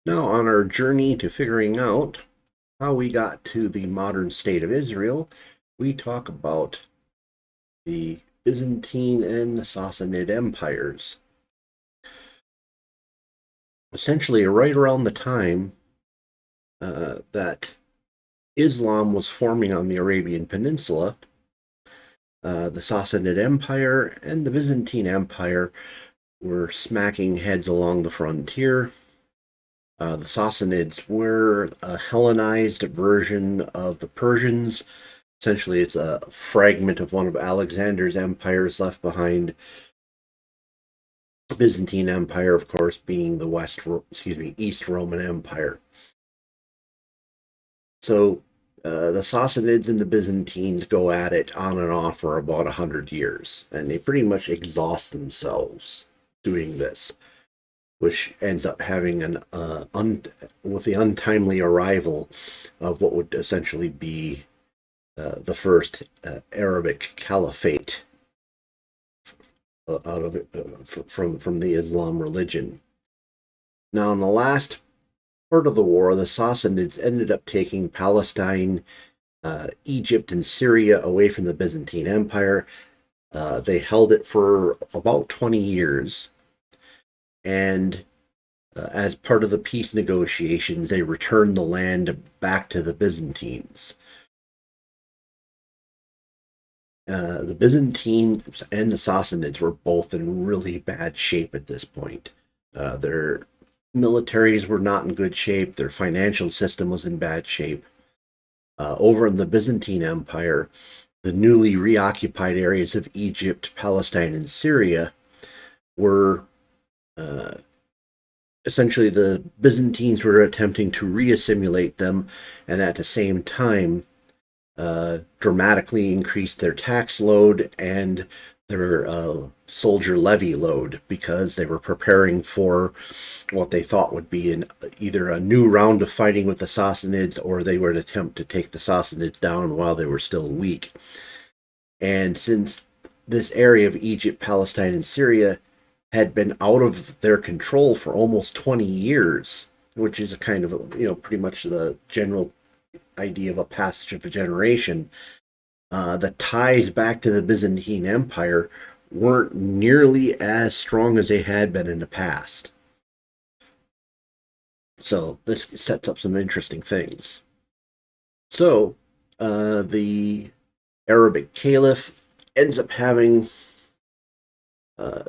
Now, on our journey to figuring out how we got to the modern state of Israel, we talk about the Byzantine and the Sassanid empires. Essentially, right around the time that Islam was forming on the Arabian Peninsula, the Sassanid Empire and the Byzantine Empire were smacking heads along the frontier. The Sassanids were a Hellenized version of the Persians. Essentially, it's a fragment of one of Alexander's empires left behind. The Byzantine Empire, of course, being the East Roman Empire. So the Sassanids and the Byzantines go at it on and off for about 100 years, and they pretty much exhaust themselves doing this, which ends up having with the untimely arrival of what would essentially be the first Arabic caliphate out of from the Islam religion. Now, in the last part of the war, the Sassanids ended up taking Palestine, Egypt, and Syria away from the Byzantine Empire. They held it for about 20 years, and as part of the peace negotiations, they returned the land back to the Byzantines. The Byzantines and the Sassanids were both in really bad shape at this point. Their militaries were not in good shape. Their financial system was in bad shape. Over in the Byzantine Empire, the newly reoccupied areas of Egypt, Palestine, and Syria were essentially the Byzantines were attempting to reassimilate them, and at the same time dramatically increased their tax load and their soldier levy load, because they were preparing for what they thought would be either a new round of fighting with the Sassanids, or they would attempt to take the Sassanids down while they were still weak. And since this area of Egypt, Palestine, and Syria had been out of their control for almost 20 years, which is a kind of, pretty much the general idea of a passage of a generation, the ties back to the Byzantine Empire weren't nearly as strong as they had been in the past. So this sets up some interesting things. So the Arabic Caliph ends up having uh,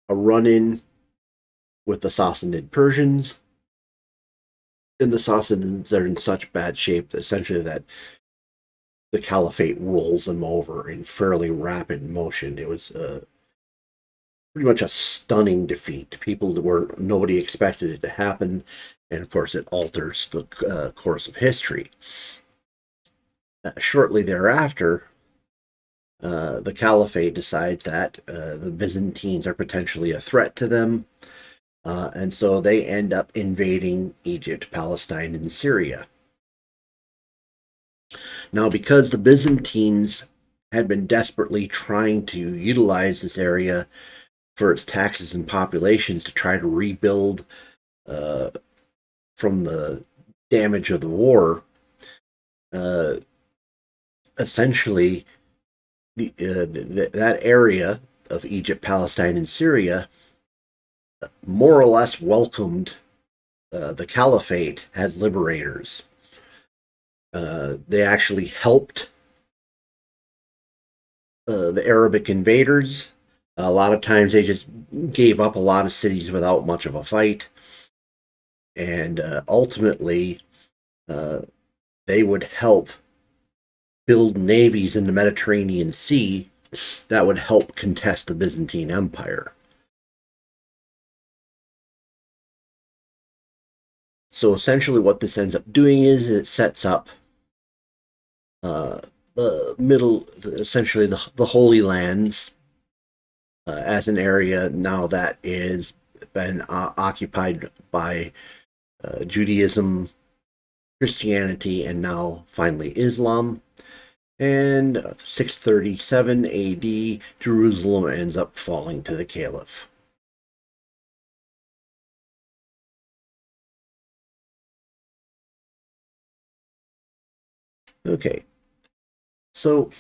a run-in with the Sassanid Persians, and the Sassanids are in such bad shape that essentially that the Caliphate rolls them over in fairly rapid motion. It was pretty much a stunning defeat. Nobody expected it to happen, and of course, it alters the course of history. Shortly thereafter, the Caliphate decides that the Byzantines are potentially a threat to them, and so they end up invading Egypt, Palestine, and Syria. Now, because the Byzantines had been desperately trying to utilize this area for its taxes and populations to try to rebuild uh, from the damage of the war, uh, essentially that area of Egypt, Palestine, and Syria more or less welcomed the Caliphate as liberators. They actually helped the Arabic invaders. A lot of times they just gave up a lot of cities without much of a fight. And ultimately, uh, they would help build navies in the Mediterranean Sea that would help contest the Byzantine Empire. So essentially, what this ends up doing is it sets up uh, essentially the Holy Lands as an area now that is been occupied by Judaism, Christianity, and now finally Islam. And 637 AD, Jerusalem ends up falling to the Caliph. Okay, so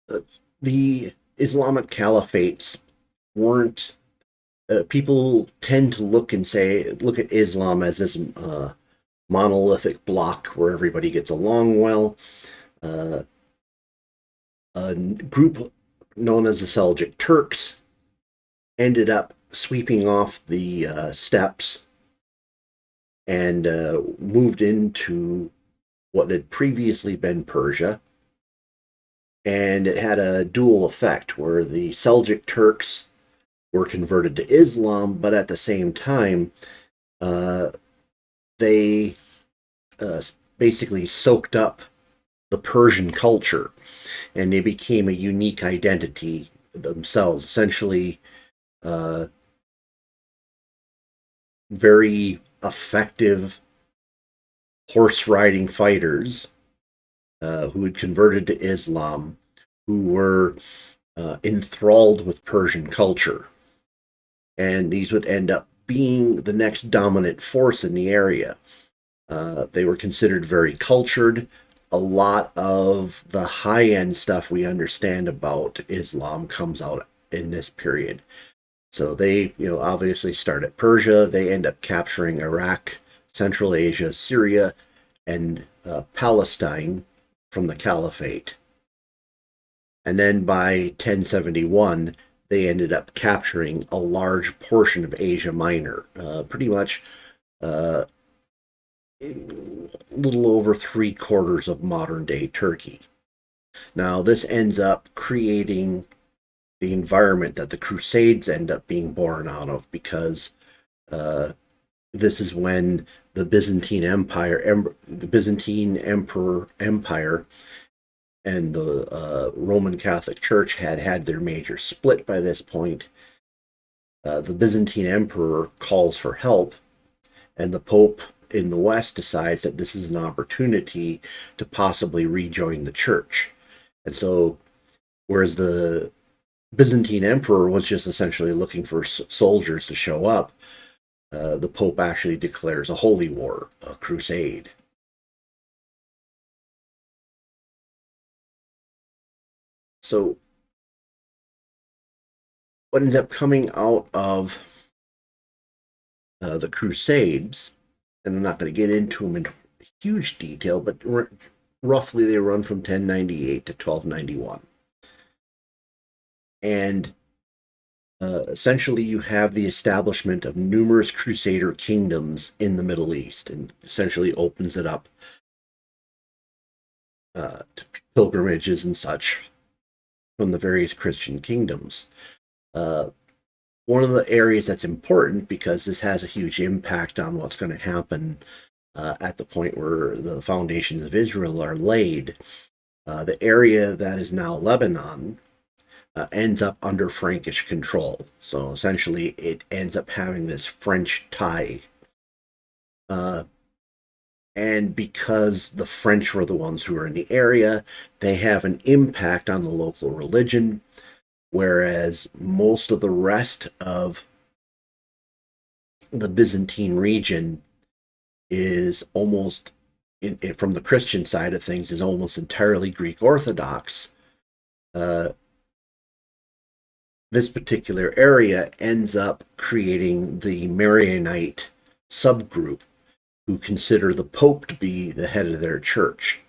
uh, the Islamic caliphates weren't. People tend to look at Islam as this monolithic block where everybody gets along well. Uh, a group known as the Seljuk Turks ended up sweeping off the steppes and moved into what had previously been Persia. And it had a dual effect where the Seljuk Turks were converted to Islam, but at the same time, uh, they uh, basically soaked up the Persian culture and they became a unique identity themselves, essentially uh, very effective horse riding fighters who had converted to Islam, who were enthralled with Persian culture. And these would end up being the next dominant force in the area. They were considered very cultured. A lot of the high end stuff we understand about Islam comes out in this period. So they, obviously start at Persia. They end up capturing Iraq, Central Asia, Syria, and Palestine from the Caliphate. And then by 1071, they ended up capturing a large portion of Asia Minor, pretty much a little over 3/4 of modern day Turkey. Now, this ends up creating the environment that the Crusades end up being born out of because uh, this is when the Byzantine Emperor Empire, and the Roman Catholic Church had their major split by this point. The Byzantine Emperor calls for help, and the Pope in the West decides that this is an opportunity to possibly rejoin the Church. And so, whereas the Byzantine Emperor was just essentially looking for soldiers to show up, the Pope actually declares a holy war, a crusade. So, what ends up coming out of the Crusades, and I'm not going to get into them in huge detail, but roughly they run from 1098 to 1291. And essentially, you have the establishment of numerous Crusader kingdoms in the Middle East, and essentially opens it up to pilgrimages and such from the various Christian kingdoms. Uh, One of the areas that's important because this has a huge impact on what's going to happen at the point where the foundations of Israel are laid. The area that is now Lebanon ends up under Frankish control. So essentially, it ends up having this French tie. Uh, and because the French were the ones who were in the area, they have an impact on the local religion, whereas most of the rest of the Byzantine region is almost, from the Christian side of things, is almost entirely Greek Orthodox. Uh, this particular area ends up creating the Maronite subgroup who consider the Pope to be the head of their church.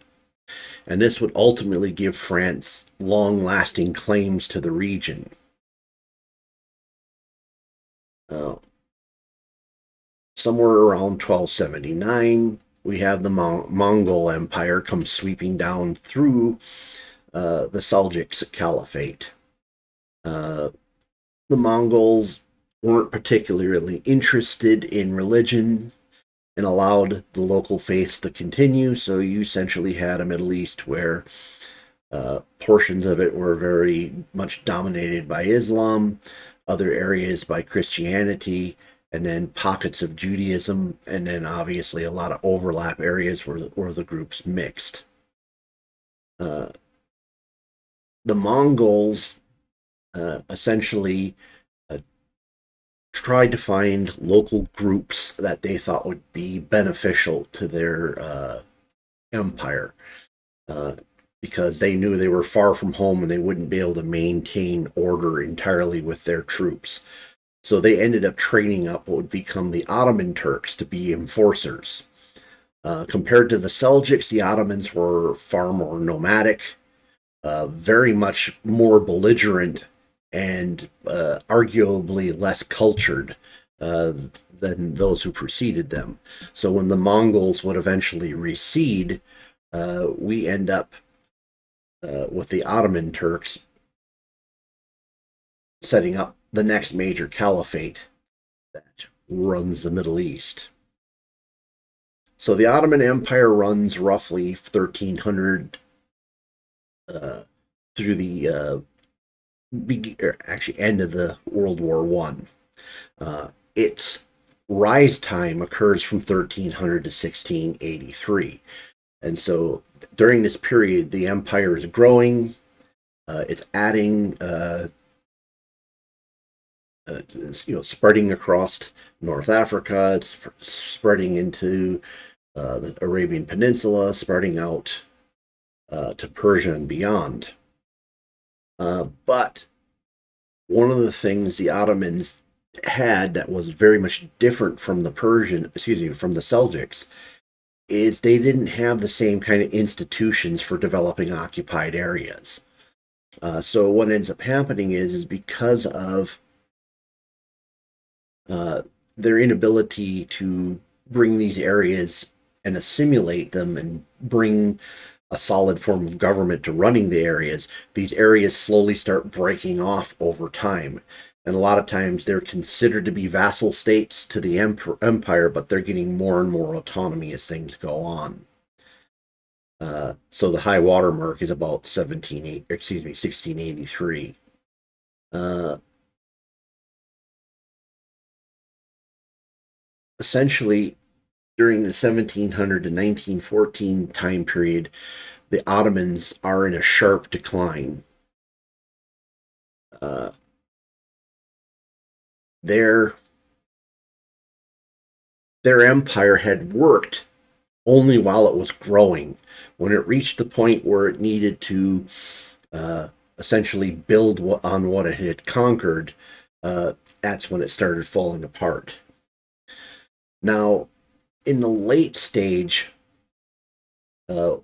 And this would ultimately give France long lasting claims to the region. Uh, Somewhere around 1279, we have the Mongol Empire come sweeping down through the Seljuks Caliphate. Uh, the Mongols weren't particularly interested in religion and allowed the local faiths to continue. So you essentially had a Middle East where portions of it were very much dominated by Islam, other areas by Christianity, and then pockets of Judaism, and then obviously a lot of overlap areas where the groups mixed. Uh, the Mongols essentially uh, tried to find local groups that they thought would be beneficial to their Empire, uh, because they knew they were far from home and they wouldn't be able to maintain order entirely with their troops. So they ended up training up what would become the Ottoman Turks to be enforcers. Compared to the Seljuks, the Ottomans were far more nomadic, very much more belligerent, and arguably less cultured uh, than those who preceded them. So when the Mongols would eventually recede, we end up with the Ottoman Turks setting up the next major caliphate that runs the Middle East. So the Ottoman Empire runs roughly 1300 uh, through the actually end of the World War One. Its rise time occurs from 1300 to 1683, and so during this period, the empire is growing. It's adding, spreading across North Africa. It's spreading into the Arabian Peninsula, spreading out to Persia and beyond. But one of the things the Ottomans had that was very much different from from the Seljuks, is they didn't have the same kind of institutions for developing occupied areas. So what ends up happening is because of uh, their inability to bring these areas and assimilate them and bring a solid form of government to running the areas, these areas slowly start breaking off over time. And a lot of times they're considered to be vassal states to the empire, but they're getting more and more autonomy as things go on. So the high water mark is about 1683. Uh, Essentially, during the 1700 to 1914 time period, the Ottomans are in a sharp decline. Uh, their their empire had worked only while it was growing. When it reached the point where it needed to uh, essentially build on what it had conquered, that's when it started falling apart. Now, in the late stage, uh,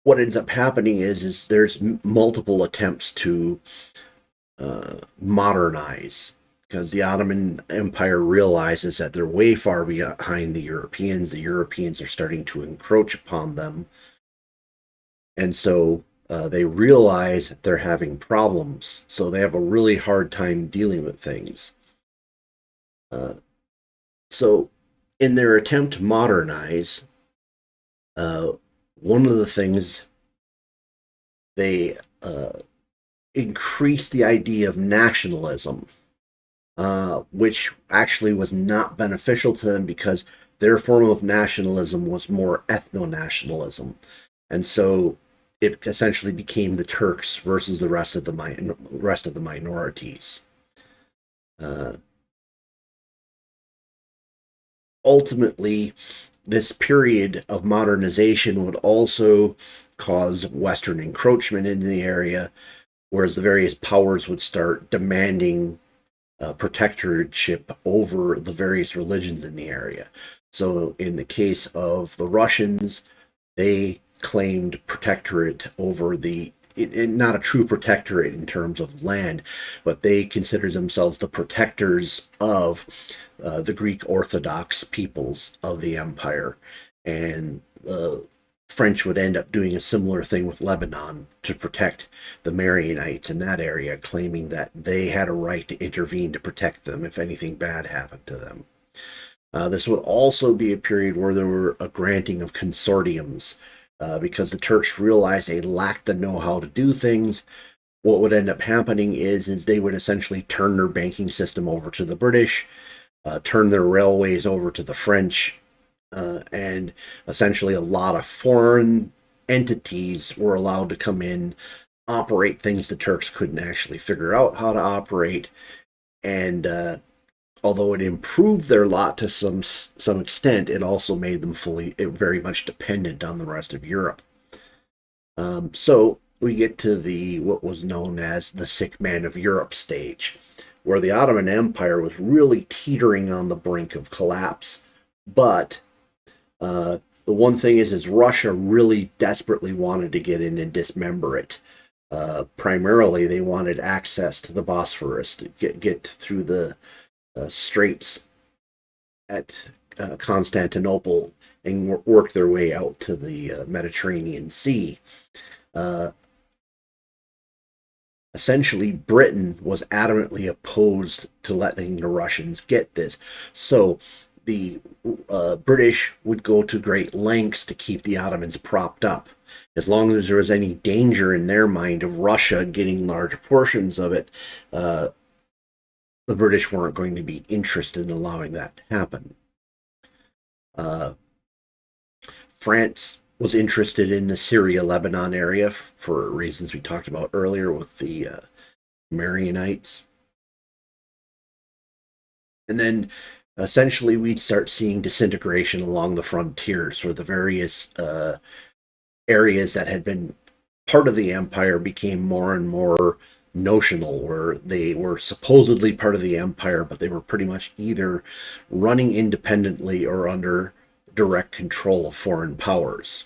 what ends up happening is there's multiple attempts to modernize, because the Ottoman Empire realizes that they're way far behind the Europeans. The Europeans are starting to encroach upon them, and so they realize that they're having problems. So they have a really hard time dealing with things. Uh, so, in their attempt to modernize, uh, one of the things they increased the idea of nationalism, which actually was not beneficial to them because their form of nationalism was more ethno-nationalism. And so it essentially became the Turks versus the rest of the minorities. Uh, Ultimately, this period of modernization would also cause Western encroachment into the area, whereas the various powers would start demanding protectorship over the various religions in the area. So, in the case of the Russians, they claimed protectorate over not a true protectorate in terms of land, but they considered themselves the protectors of the Greek Orthodox peoples of the empire. And the French would end up doing a similar thing with Lebanon to protect the Maronites in that area, claiming that they had a right to intervene to protect them if anything bad happened to them. This would also be a period where there were a granting of consortiums, because the Turks realized they lacked the know-how to do things. What would end up happening is they would essentially turn their banking system over to the British, turn their railways over to the French, and essentially a lot of foreign entities were allowed to come in, operate things the Turks couldn't actually figure out how to operate, and although it improved their lot to some extent, it also made them very much dependent on the rest of Europe. So we get to the what was known as the sick man of Europe stage, where the Ottoman Empire was really teetering on the brink of collapse. But the one thing is Russia really desperately wanted to get in and dismember it. Primarily, they wanted access to the Bosphorus to get through the straits at Constantinople and work their way out to the Mediterranean Sea. Uh, Essentially, Britain was adamantly opposed to letting the Russians get this. So the British would go to great lengths to keep the Ottomans propped up. As long as there was any danger in their mind of Russia getting large portions of it, uh, the British weren't going to be interested in allowing that to happen. Uh, France was interested in the Syria-Lebanon area for reasons we talked about earlier with the Maronites. And then essentially we'd start seeing disintegration along the frontiers where the various areas that had been part of the empire became more and more notional, where they were supposedly part of the empire, but they were pretty much either running independently or under direct control of foreign powers.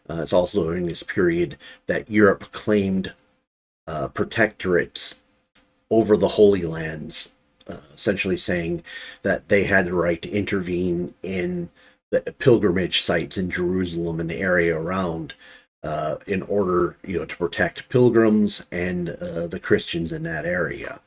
It's also during this period that Europe claimed protectorates over the Holy Lands, essentially saying that they had the right to intervene in the pilgrimage sites in Jerusalem and the area around in order, to protect pilgrims and the Christians in that area.